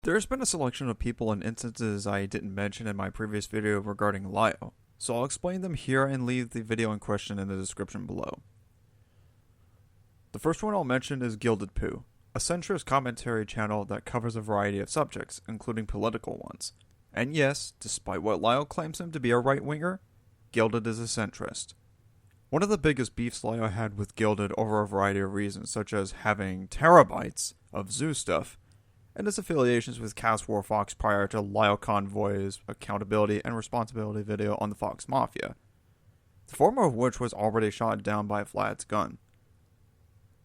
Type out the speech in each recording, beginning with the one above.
There's been a selection of people and instances I didn't mention in my previous video regarding Lio, so I'll explain them here and leave the video in question in the description below. The first one I'll mention is Gilded Poo, a centrist commentary channel that covers a variety of subjects, including political ones. And yes, despite what Lio claims him to be a right-winger, Gilded is a centrist. One of the biggest beefs Lio had with Gilded over a variety of reasons, such as having terabytes of zoo stuff, and his affiliations with Cast War Fox prior to Lio Convoy's accountability and responsibility video on the Fox Mafia, the former of which was already shot down by Vlad's gun.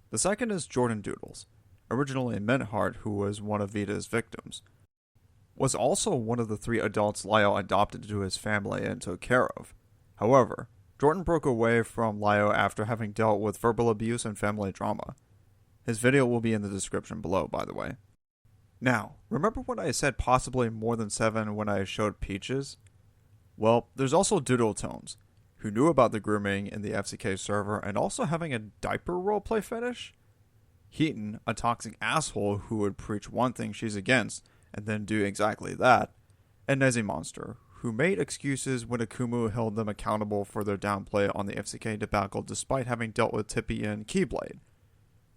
The second is Jordyn Doodles, originally Minhart, who was one of Vida's victims, was also one of the 3 adults Lio adopted to his family and took care of. However, Jordyn broke away from Lio after having dealt with verbal abuse and family drama. His video will be in the description below, by the way. Now, remember when I said possibly more than 7 when I showed Peaches? Well, there's also Doodle Tones, who knew about the grooming in the FCK server and also having a diaper roleplay fetish? Heaton, a toxic asshole who would preach one thing she's against and then do exactly that, and Nezzy Monster, who made excuses when Akumu held them accountable for their downplay on the FCK debacle despite having dealt with Tippy and Keyblade,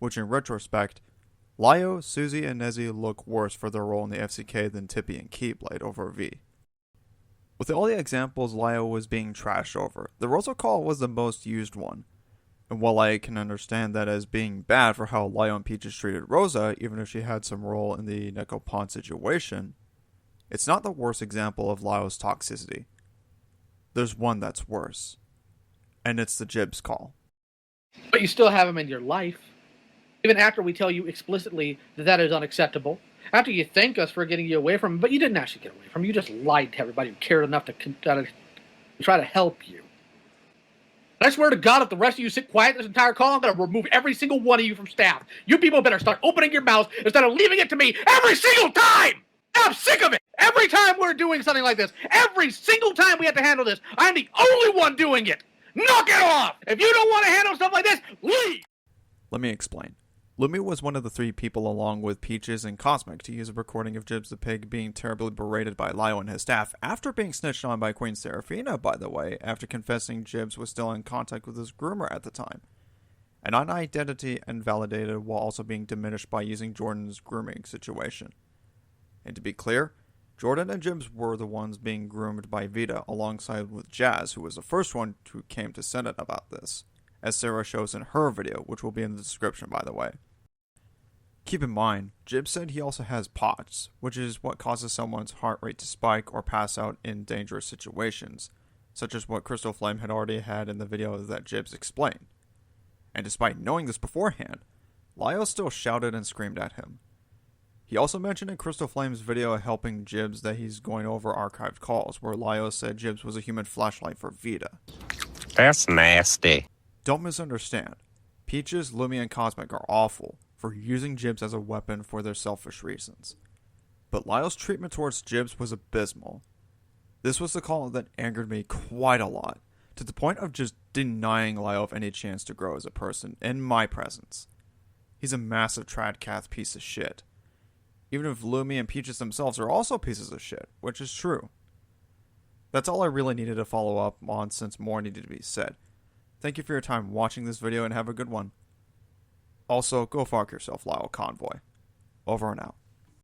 which in retrospect, Lio, Susie, and Nezzy look worse for their role in the FCK than Tippy and Keyblade over V. With all the examples Lio was being trashed over, the Rosa call was the most used one. And while I can understand that as being bad for how Lio and Peaches treated Rosa, even if she had some role in the Neko Pawn situation, it's not the worst example of Lio's toxicity. There's one that's worse. And it's the Jibz call. But you still have him in your life. Even after we tell you explicitly that that is unacceptable. After you thank us for getting you away from him, but you didn't actually get away from him. You just lied to everybody who cared enough to try to help you. And I swear to God, if the rest of you sit quiet this entire call, I'm going to remove every single one of you from staff. You people better start opening your mouths instead of leaving it to me every single time! I'm sick of it! Every time we're doing something like this, every single time we have to handle this, I'm the only one doing it! Knock it off! If you don't want to handle stuff like this, leave! Let me explain. Lumi was one of the 3 people along with Peaches and Cosmic to use a recording of JibzthePig being terribly berated by Lio and his staff after being snitched on by Queen Seraphina, by the way, after confessing Jibz was still in contact with his groomer at the time. An identity invalidated while also being diminished by using Jordyn's grooming situation. And to be clear, Jordyn and Jibz were the ones being groomed by Vida alongside with Jazz, who was the first one who came to Senate about this, as Sarah shows in her video, which will be in the description by the way. Keep in mind, Jibz said he also has POTS, which is what causes someone's heart rate to spike or pass out in dangerous situations, such as what CrystalFlame had already had in the video that Jibz explained. And despite knowing this beforehand, Lio still shouted and screamed at him. He also mentioned in CrystalFlame's video helping Jibz that he's going over archived calls, where Lio said Jibz was a human flashlight for Vida. That's nasty. Don't misunderstand. Peaches, Lumi, and Cosmic are awful for using Jibz as a weapon for their selfish reasons. But Lio's treatment towards Jibz was abysmal. This was the call that angered me quite a lot, to the point of just denying Lio of any chance to grow as a person in my presence. He's a massive tradcath piece of shit. Even if Lumi and Peaches themselves are also pieces of shit, which is true. That's all I really needed to follow up on since more needed to be said. Thank you for your time watching this video and have a good one. Also, go fuck yourself, Lio Convoy. Over and out.